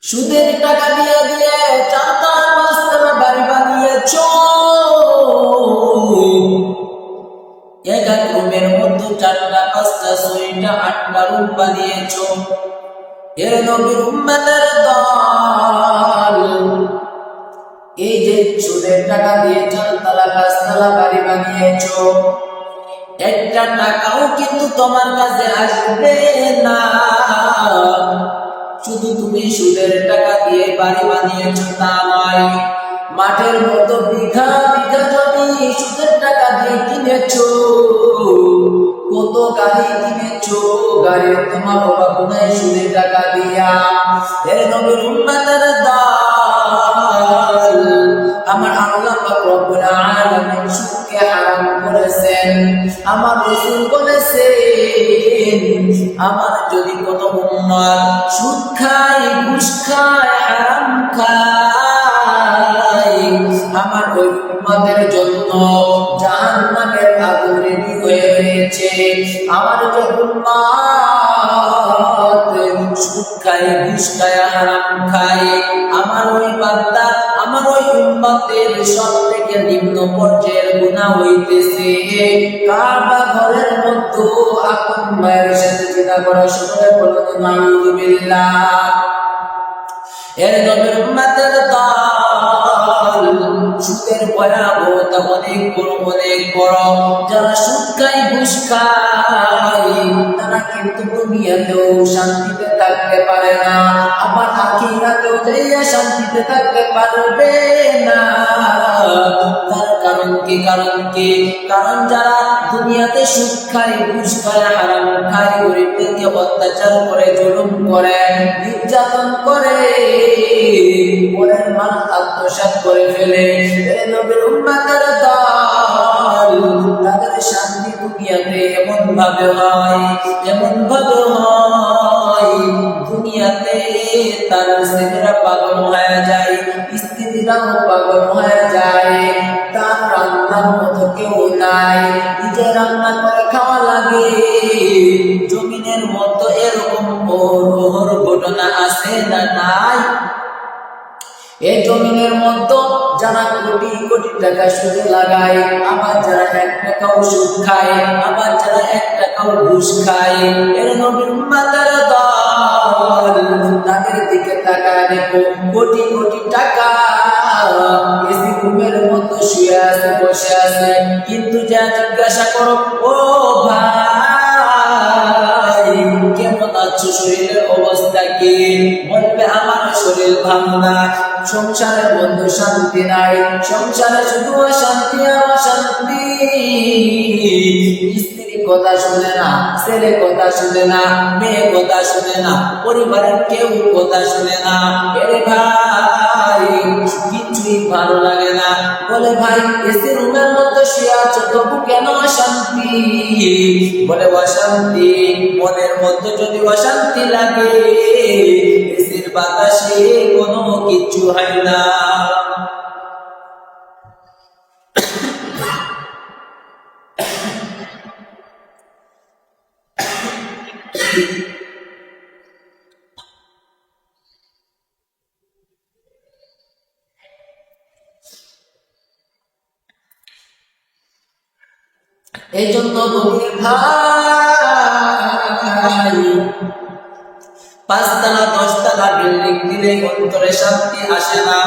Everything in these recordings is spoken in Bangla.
সুদের টাকা দিয়ে দিয়ে চারটা পাঁচতলা বাড়ি বানিয়েছ, এক এক রুমের মধ্যে চারটা পাঁচটা ছয়টা আটটা রুম বানিয়েছ। এর নবীর উম্মতের দল এই যে সুদের টাকা দিয়ে চারতলা পাঁচতলা বাড়ি বানিয়েছ, একটা টাকাও কিন্তু তোমার কাছে আসবে না। শুধু তুমি সুদের টাকা দিয়ে বাড়ি বানিয়েছ তা নয়, মাঠের মতো বিঘা বিঘা জমি সুদের টাকা দিয়ে কিনেছ, কত গাড়ি কিনেছ, গাড়ির তোমার অভাব নাই সুদের টাকা দিয়া। এর নবীর উম্মতের দল, আমার আল্লাহ পাক রব্বুল আলামিন সুদকে হারাম করেছেন। আমার রাসূল বলেছেন, আমার যদি কোনো উম্মত সুদ খায়, ঘুষ খায়, হারাম খায়, আমার ওই উম্মতের জন্য জাহান্নামের আগুন রেডি হয়ে রয়েছে। আমার যে উম্মত সুদ খায়, ঘুষ খায়, হারাম খায়, আমার ওই বান্দা, আমার ওই উম্মতের সবথেকে নিম্ন পর্যায়ের গুনাহ হইতেছে কাবা ঘরের মধ্যে আপন মায়ের সাথে জিনা করা। সকলে বলুন নাউযুবিল্লাহ। এর নবীর উম্মতের দল, সুদের ভয়াবহতা অনেক বড়, অনেক বড়। যারা সুদ খায়, ঘুষ খায়, তারা কিন্তু দুনিয়াতেও শান্তিতে থাকতে পারে না, আবার আখিরাতেও যাইয়া শান্তিতে থাকতে পারবে না। তার কারণ কি? কারণ যারা দুনিয়াতে সুদ খায়, ঘুষ খায়, হারাম খায়, গরিবদেরকে অত্যাচার করে, জুলুম করে, নির্যাতন করে, পরের মাল আত্মসাৎ করে ফেলে, নবীর উম্মতের দল, তাদের শান্তি দুনিয়াতে এমন ভাবে হয়, দুনিয়াতে তার ছেলেরা পাগল হয়ে যায়, স্ত্রীরাও পাগল হয়ে যায়, তার রান্নার মতো কেউ নাই, নিজে রান্না করে খাওয়া লাগে। জমিনের মতো এরকম ঘটনা আছে না নাই? এই জমিনের মধ্যে যারা কোটি কোটি টাকা সুদে লাগায়, আবার যারা 1 টাকাও সুদ খায়, আবার যারা 1 টাকাও ঘুষ খায়, এর নবীর উম্মতের দল, তাদের দিকে তাকায় দেখো, কোটি কোটি টাকা এসি রুমের মধ্যে শুয়ে আছে, বসে আছে, কিন্তু যা জিজ্ঞাসা করো, ও ভাই কেমন আছো, শরীরের অবস্থা কি, বলবে আমার শরীর ভালো না, সংসারের মধ্যে শান্তি নাই, সংসারে শুধু অশান্তি আর অশান্তি। স্ত্রী কথা শুনে না, ছেলে কথা শুনে না, মেয়ে কথা শুনে না, পরিবারের কেউ কথা শুনে না। এরে ভাই কিছুই ভালো লাগে না, বলে ভাই এসি রুমের মধ্যে শুয়ে আছো, তবু কেন অশান্তি? বলে অশান্তি, মনের মধ্যে যদি অশান্তি লাগে, এসির বাতাসে কোনো কিছু হয় না। এই জন্য গভীর ভাই, 5 তলা 10 তলা বিল্ডিং দিলে অন্তরে শান্তি আসে না,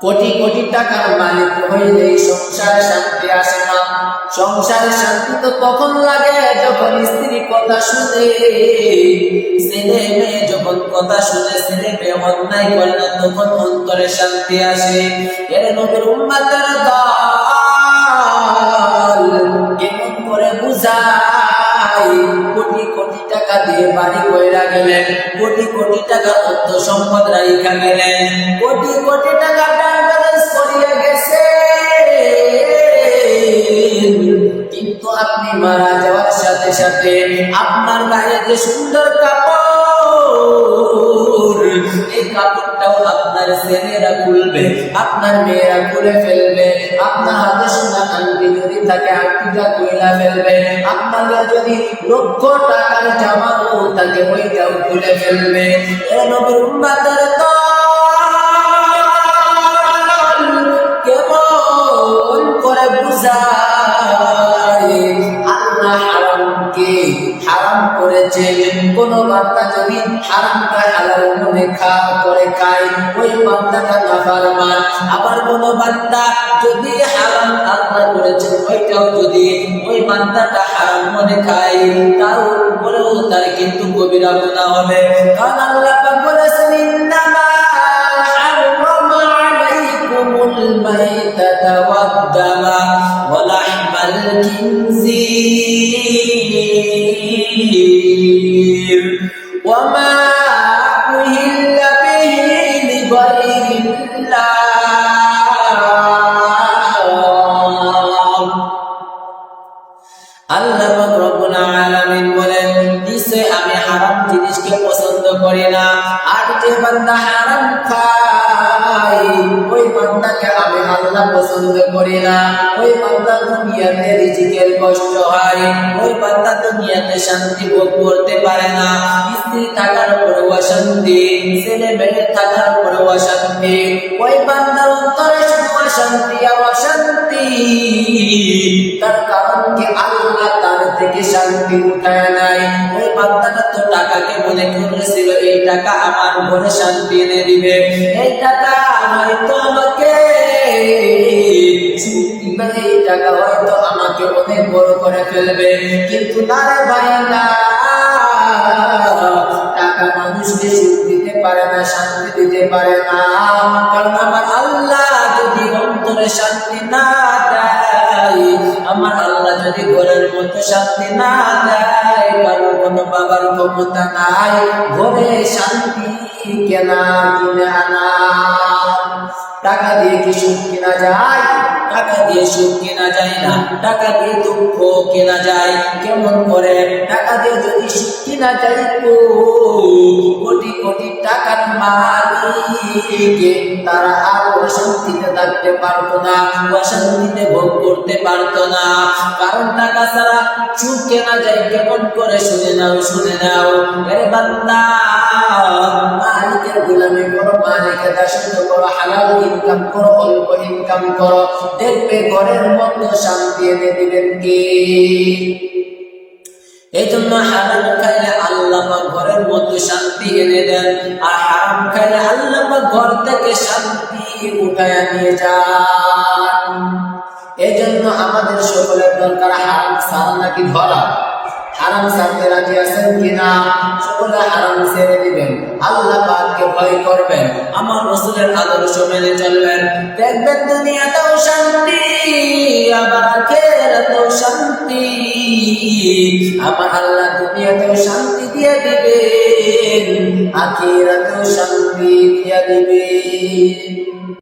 কোটি কোটি টাকার মালিক হইলে সংসারে শান্তি আসে না। সংসারে শান্তি তো তখন লাগে যখন স্ত্রী কথা শুনে, ছেলে মেয়ে যখন কথা শুনে, ছেলে মেয়ে অন্যায় করে না, তখন অন্তরে শান্তি আসে। এর নবীর উম্মতের দল কেমন করে বুঝাই? কোটি কোটি টাকা দিয়ে বাড়ি কইরা গেলেন, কোটি কোটি টাকা অর্থ সম্পদ রাইখা গেলেন, কোটি কোটি টাকা ব্যাংক ব্যালেন্স করিয়া গেছে, কিন্তু আপনি মারা যাওয়ার সাথে সাথে আপনার গায়ে যে সুন্দর কাপড়, এই কাপড়টাও আপনার ছেলেরা খুলবে, আপনার মেয়েরা খুলে ফেলবে, আপনার হাতে সোনা আংটি যদি থাকে আংটিটা খুলে ফেলবে, আপনাদের যদি লক্ষ টাকার জামাও থাকে ওইটাও খুলে ফেলবে। এ নবীর উম্মতের তো কেমন করে বুঝায় আল্লাহ হারামকে হারাম করেছেন। কোন বান্দা যদি হারামকে হালাল মনে করে খায় ওই বান্দাটা নাফরমান। আবার কোন বান্দা যদি হারাম আল্লাহ করেছেন ওইটাও যদি ওই বান্দাটা হারাম মনে খায় তার উপরেও তার কিন্তু কবিরা গুনাহ হবে। কারণ আল্লাহ পাক বলেছেন ইন্নামা হারামা আলাইকুমুল মাইতাতা ওয়াদ-দামা ওয়া লাহমাল খিনজির ওয়া মা উহিল্লা বিহি লিগাইরিল্লাহ। আল্লাহ পাক রব্বুল আলামিন বলেন নিশ্চয় আমি হারাম জিনিসকে পছন্দ করি না। আর যে বান্দা হারাম খায় ওই বান্দাকে আমি আল্লাহ পছন্দ করি না। ওই বান্দা দুনিয়াতে রিজিকের কষ্ট হয়, ওই বান্দা দুনিয়াতে শান্তি ভোগ করতে পারে না। স্ত্রী থাকার পরেও অশান্তি, ছেলে মেয়ে থাকার পরেও অশান্তি, ওই বান্দার অন্তরে শুধু অশান্তি আর অশান্তি। তার কারণ কি আল্লাহ তার থেকে শান্তি উঠায় নাই। ওই বান্দাটা তো টাকাকে মনে করেছিল এই টাকা আমার ঘরে শান্তি এনে দিবে, এই টাকা হয়তো আমাকে এই টাকা হয়তো আমাকে অনেক বড় করে ফেলবে। কিন্তু না রে ভাই না, টাকা মানুষকে সুখ দিতে পারে না, শান্তি দিতে পারে না। কারণ আমার আল্লাহ যদি অন্তরে শান্তি না দেয়, আমার আল্লাহ যদি ঘরের মধ্যে শান্তি না দেয়, কারণ কোনো বাবার ক্ষমতা নাই ঘরে শান্তি কেনা কিনে আনা। টাকা দিয়ে কি সুখ কেনা যায়? টাকা দিয়ে সুখ কেনা যায় না, টাকা দিয়ে দুঃখ কেনা যায়। কেমন করে? টাকা দিয়ে যদি সুখ কেনা যায় তো কোটি কোটি টাকার মালিক তারা আর অশান্তিতে থাকতে পারতো না, অশান্তিতে ভোগ করতে পারতো না। কারণ টাকা ছাড়া সুখ কেনা যায় কেমন করে? শুনে নাও, শুনে নাও। এর বান্দা মালিকের গোলামি করো, মালিকের দাসত্ব করো, হালাল ইনকাম করো, অল্প ইনকাম করো, দেখবে ঘরের মধ্যে শান্তি এনে দিবেন কে? এই জন্য হালাল খাইলে আল্লাহ ঘরের মধ্যে শান্তি এনে দেন, আর হারাম খাইলে আল্লাহ ঘর থেকে শান্তি উঠায় নিয়ে যান। এই জন্য আমাদের সকলের দরকার হারাম ছাড়া নাকি ধরা। হারাম ছাড়তে রাজি আছেন কিনা? সকলে হারাম ছেড়ে দিবেন, আল্লাহ পাককে ভয় করবেন, আমার রাসূলের আদর্শ মেনে চলবেন। দেখবেন দুনিয়াতেও শান্তি, আবার আখিরাতেও শান্তি। আমার আল্লাহ দুনিয়াতেও শান্তি দিয়ে দিবেন, আখিরাতেও শান্তি দিয়ে দিবেন।